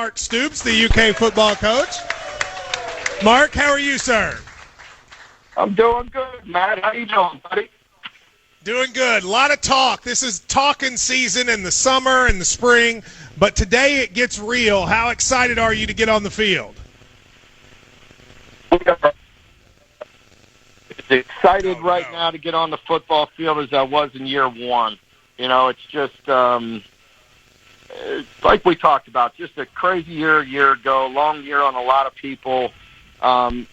Mark Stoops, the UK football coach. Mark, how are you, sir? I'm doing good, Matt. How you doing, buddy? Doing good. A lot of talk. This is talking season in the summer and the spring, but today it gets real. How excited are you to get on the field? As excited now to get on the football field as I was in year one. You know, it's just like we talked about, just a crazy year a year ago, long year on a lot of people. So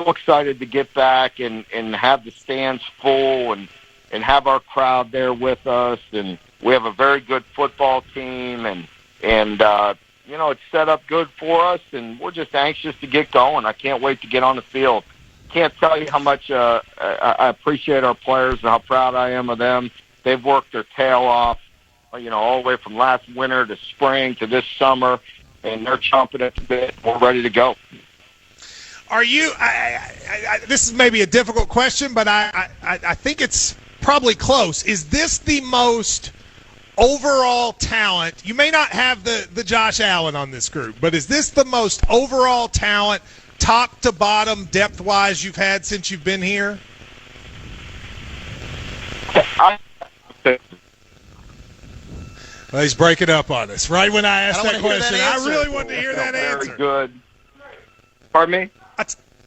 excited to get back and have the stands full and have our crowd there with us. And we have a very good football team, and you know, it's set up good for us, and we're just anxious to get going. I can't wait to get on the field. Can't tell you how much I appreciate our players and how proud I am of them. They've worked their tail off, you know, all the way from last winter to spring to this summer, and they're chomping at the bit. We're ready to go. Are you this is maybe a difficult question, but I think it's probably close. Is this the most overall talent? You may not have the Josh Allen on this group, but is this the most overall talent, top to bottom, depth-wise, you've had since you've been here? Well, he's breaking up on us. Right when I asked that question, I really wanted to hear that answer. Very good. Pardon me?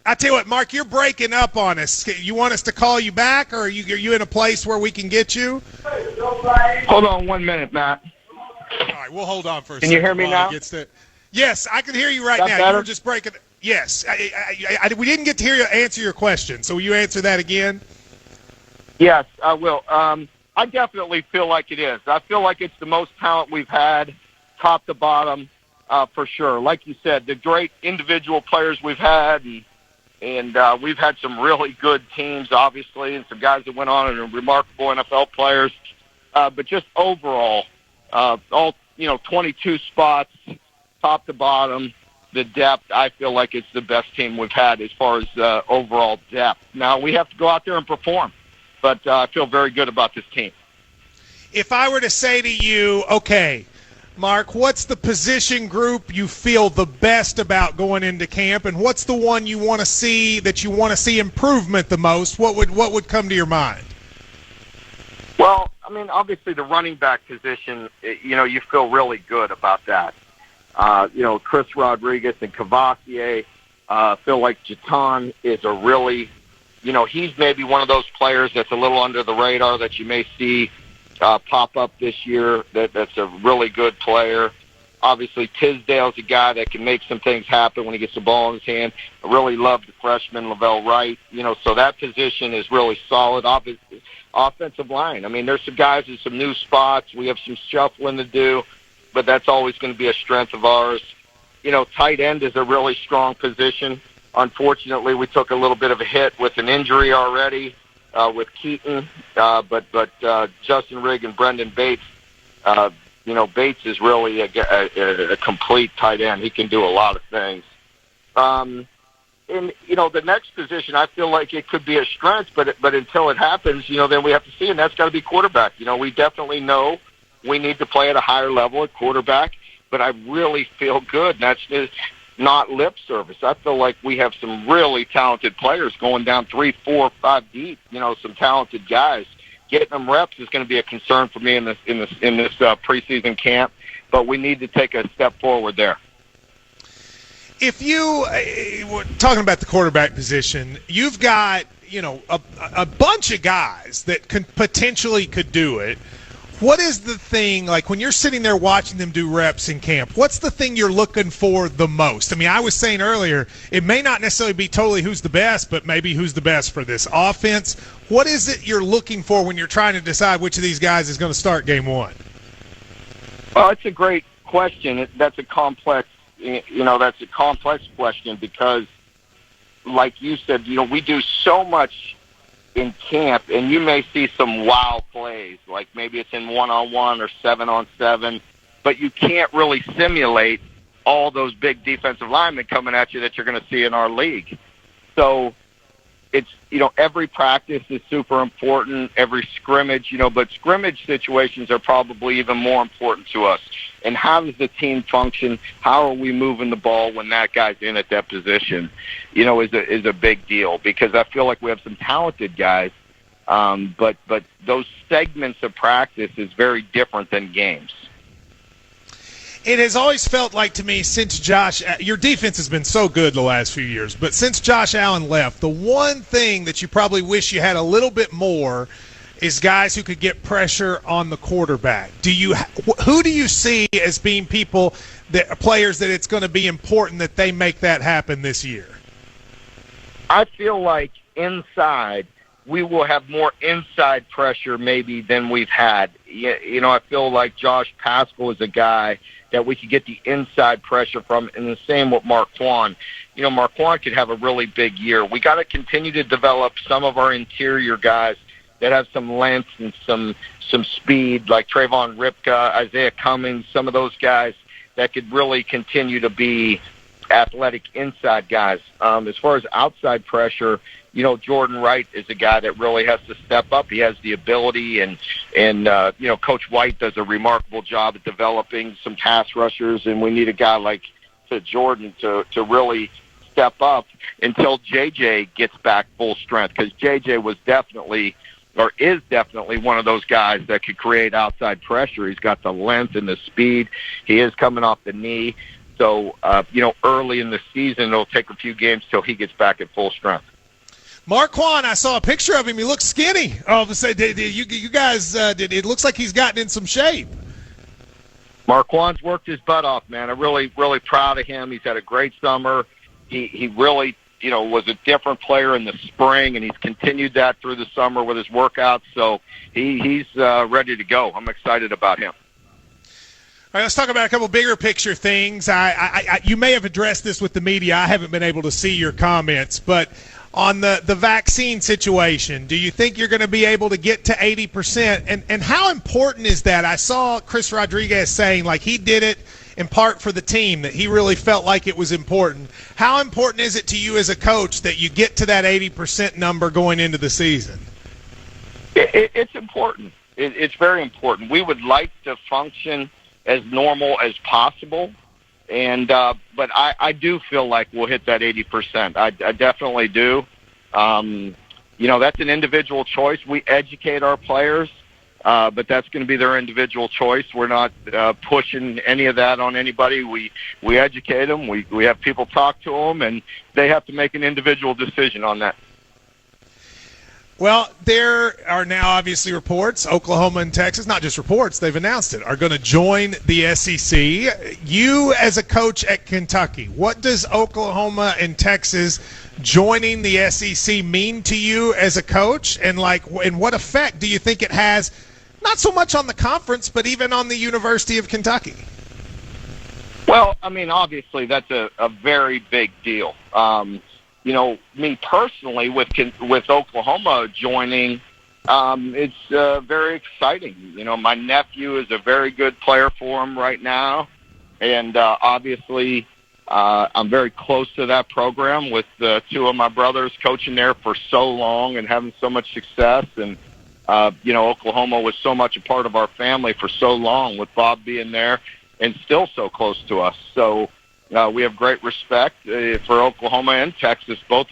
I tell you what, Mark, you're breaking up on us. You want us to call you back, or are you in a place where we can get you? Hold on 1 minute, Matt. All right, we'll hold on for a second. Can you hear me now? Yes, I can hear you right now. Better? You were just breaking. Yes, we didn't get to hear you answer your question, so will you answer that again? Yes, I will. I definitely feel like it is. I feel like it's the most talent we've had, top to bottom, for sure. Like you said, the great individual players we've had, and we've had some really good teams, obviously, and some guys that went on and are remarkable NFL players. But just overall, all 22 spots, top to bottom, the depth, I feel like it's the best team we've had as far as overall depth. Now, we have to go out there and perform, but I feel very good about this team. If I were to say to you, okay, Mark, what's the position group you feel the best about going into camp, and what's the one you want to see improvement the most? What would come to your mind? Well, I mean, obviously the running back position, you feel really good about that. Chris Rodriguez and Cavassier, feel like Jaton is a really, he's maybe one of those players that's a little under the radar that you may see pop up this year. That's a really good player. Obviously, Tisdale's a guy that can make some things happen when he gets the ball in his hand. I really love the freshman, Lavelle Wright. So that position is really solid. Offensive line. I mean, there's some guys in some new spots. We have some shuffling to do, but that's always going to be a strength of ours. Tight end is a really strong position. Unfortunately, we took a little bit of a hit with an injury already with Keaton, but Justin Rigg and Brendan Bates, Bates is really a complete tight end. He can do a lot of things. And the next position, I feel like it could be a strength, but until it happens, then we have to see, and that's got to be quarterback. We definitely know we need to play at a higher level at quarterback, but I really feel good, and that's just not lip service. I feel like we have some really talented players going down 3, 4, 5 deep. Some talented guys. Getting them reps is going to be a concern for me in this preseason camp, but we need to take a step forward there. If you were talking about the quarterback position, you've got a bunch of guys that potentially could do it. What is the thing, like when you're sitting there watching them do reps in camp, what's the thing you're looking for the most? I mean, I was saying earlier, it may not necessarily be totally who's the best, but maybe who's the best for this offense. What is it you're looking for when you're trying to decide which of these guys is going to start game one? Well, it's a great question. That's a complex question because, like you said, we do so much in camp, and you may see some wow plays, like maybe it's in 1-on-1 or 7-on-7, but you can't really simulate all those big defensive linemen coming at you that you're going to see in our league. So it's, every practice is super important, every scrimmage, but scrimmage situations are probably even more important to us. And how does the team function? How are we moving the ball when that guy's in at that position, is a big deal, because I feel like we have some talented guys, but those segments of practice is very different than games. It has always felt like to me since your defense has been so good the last few years, but since Josh Allen left, the one thing that you probably wish you had a little bit more is guys who could get pressure on the quarterback. Who do you see as being players that it's going to be important that they make that happen this year? I feel like inside we will have more inside pressure maybe than we've had. I feel like Josh Paschal is a guy that we could get the inside pressure from, and the same with Marquand. Marquand could have a really big year. We got to continue to develop some of our interior guys that have some length and some speed, like Trayvon Ripka, Isaiah Cummings, some of those guys that could really continue to be athletic inside guys. As far as outside pressure, Jordan Wright is a guy that really has to step up. He has the ability, and Coach White does a remarkable job at developing some pass rushers, and we need a guy like Jordan to really step up until JJ gets back full strength, because JJ was definitely or is definitely one of those guys that could create outside pressure. He's got the length and the speed. He is coming off the knee. So, early in the season, it'll take a few games till he gets back at full strength. Marquand, I saw a picture of him. He looks skinny. All of a sudden, you guys, it looks like he's gotten in some shape. Marquand's worked his butt off, man. I'm really, really proud of him. He's had a great summer. He really, was a different player in the spring, and he's continued that through the summer with his workouts. So he's ready to go. I'm excited about him. All right, let's talk about a couple bigger picture things. You may have addressed this with the media. I haven't been able to see your comments, but on the vaccine situation, do you think you're going to be able to get to 80%? And how important is that? I saw Chris Rodriguez saying, like, he did it in part for the team, that he really felt like it was important. How important is it to you as a coach that you get to that 80% number going into the season? It's important. It's very important. We would like to function as normal as possible. And but I do feel like we'll hit that 80%. I definitely do. That's an individual choice. We educate our players, but that's going to be their individual choice. We're not pushing any of that on anybody. We educate them. We have people talk to them, and they have to make an individual decision on that. Well, there are now obviously reports, Oklahoma and Texas, not just reports, they've announced it, are going to join the SEC. You as a coach at Kentucky, what does Oklahoma and Texas joining the SEC mean to you as a coach? And what effect do you think it has, not so much on the conference, but even on the University of Kentucky? Well, obviously that's a very big deal. Me personally, with Oklahoma joining, it's very exciting. My nephew is a very good player for him right now, and obviously I'm very close to that program with two of my brothers coaching there for so long and having so much success. And, Oklahoma was so much a part of our family for so long, with Bob being there and still so close to us. So we have great respect for Oklahoma and Texas. Both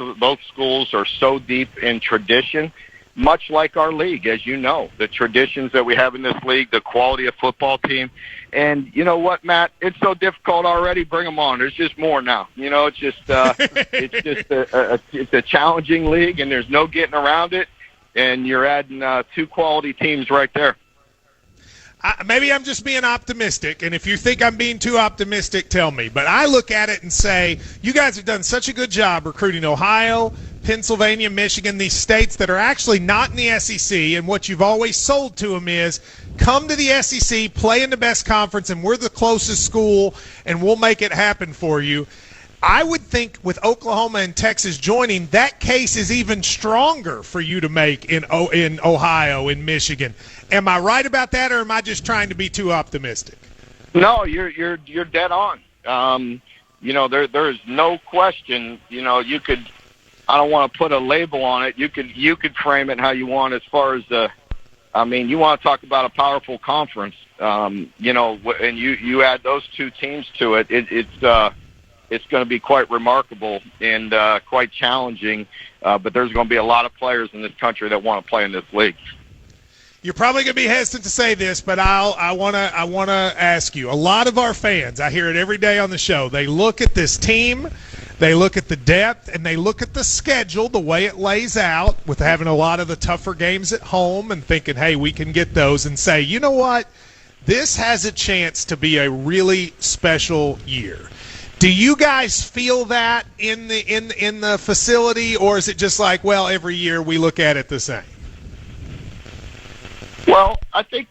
schools are so deep in tradition, much like our league, as you know. The traditions that we have in this league, the quality of football team. And you know what, Matt? It's so difficult already. Bring them on. There's just more now. It's just it's a challenging league, and there's no getting around it. And you're adding two quality teams right there. Maybe I'm just being optimistic, and if you think I'm being too optimistic, tell me. But I look at it and say, you guys have done such a good job recruiting Ohio, Pennsylvania, Michigan, these states that are actually not in the SEC, and what you've always sold to them is come to the SEC, play in the best conference, and we're the closest school, and we'll make it happen for you. I would think with Oklahoma and Texas joining, that case is even stronger for you to make in Ohio, in Michigan. Am I right about that, or am I just trying to be too optimistic? No, you're dead on. There is no question. You could I don't want to put a label on it. You could frame it how you want as far as you want to talk about a powerful conference, and you add those two teams to it. It's going to be quite remarkable and quite challenging. But there's going to be a lot of players in this country that want to play in this league. You're probably going to be hesitant to say this, but I want to ask you. A lot of our fans, I hear it every day on the show, they look at this team, they look at the depth, and they look at the schedule, the way it lays out, with having a lot of the tougher games at home and thinking, hey, we can get those, and say, you know what, this has a chance to be a really special year. Do you guys feel that in the facility, or is it just like, well, every year we look at it the same? Well, I think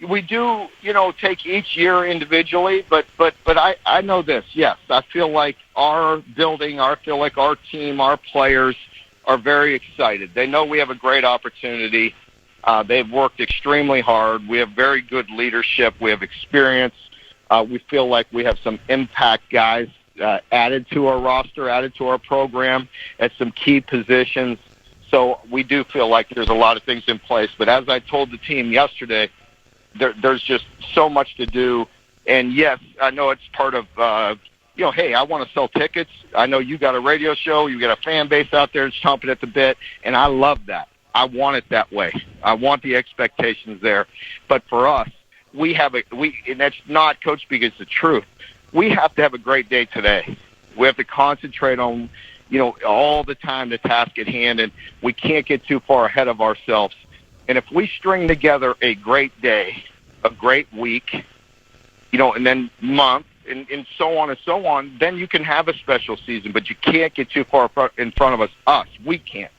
we do, take each year individually, but I know this. Yes, I feel like our building, our team, our players are very excited. They know we have a great opportunity. They've worked extremely hard. We have very good leadership. We have experience. We feel like we have some impact guys added to our roster, added to our program at some key positions. So we do feel like there's a lot of things in place. But as I told the team yesterday, there's just so much to do. And, yes, I know it's part of, hey, I want to sell tickets. I know you got a radio show. You got a fan base out there that's chomping at the bit, and I love that. I want it that way. I want the expectations there. But for us, and that's not Coach Speak, it's the truth. We have to have a great day today. We have to concentrate on all the time the task at hand, and we can't get too far ahead of ourselves. And if we string together a great day, a great week, and then month, and so on, then you can have a special season, but you can't get too far in front of us. We can't.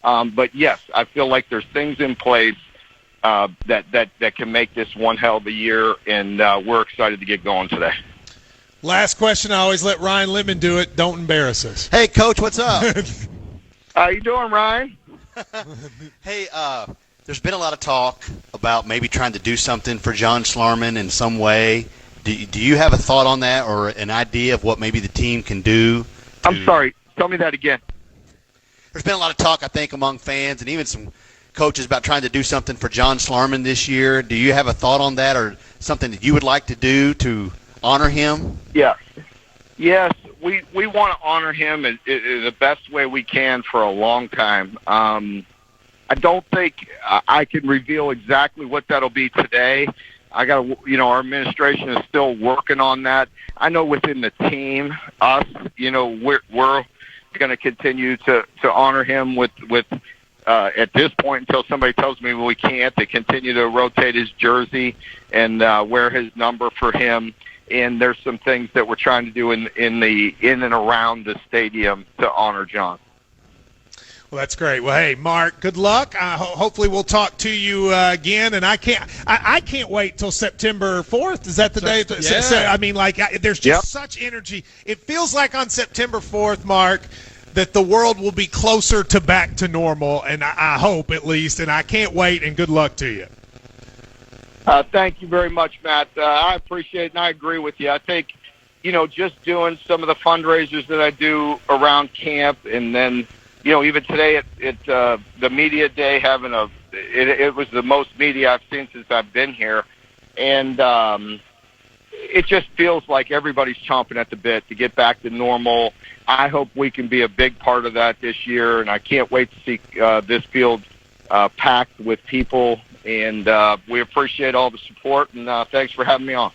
But, yes, I feel like there's things in place that can make this one hell of a year, and we're excited to get going today. Last question, I always let Ryan Lemon do it. Don't embarrass us. Hey, Coach, what's up? How you doing, Ryan? Hey, there's been a lot of talk about maybe trying to do something for John Schlarman in some way. Do you have a thought on that or an idea of what maybe the team can do? I'm sorry. Tell me that again. There's been a lot of talk, I think, among fans and even some coaches about trying to do something for John Schlarman this year. Do you have a thought on that or something that you would like to do to honor him? Yes, we want to honor him in the best way we can for a long time. I don't think I can reveal exactly what that'll be today. Our administration is still working on that. I know within the team, us, we're going to continue to honor him with at this point until somebody tells me we can't. They continue to rotate his jersey and wear his number for him. And there's some things that we're trying to do in and around the stadium to honor John. Well, that's great. Well, hey, Mark, good luck. Hopefully we'll talk to you again. And I can't wait till September 4th. Is that the day? Yeah. There's just such energy. It feels like on September 4th, Mark, that the world will be closer to back to normal, and I hope at least. And I can't wait, and good luck to you. Thank you very much, Matt. I appreciate it, and I agree with you. I think, just doing some of the fundraisers that I do around camp, and then, even today at the media day, it was the most media I've seen since I've been here, and it just feels like everybody's chomping at the bit to get back to normal. I hope we can be a big part of that this year, and I can't wait to see this field packed with people. And we appreciate all the support, and thanks for having me on.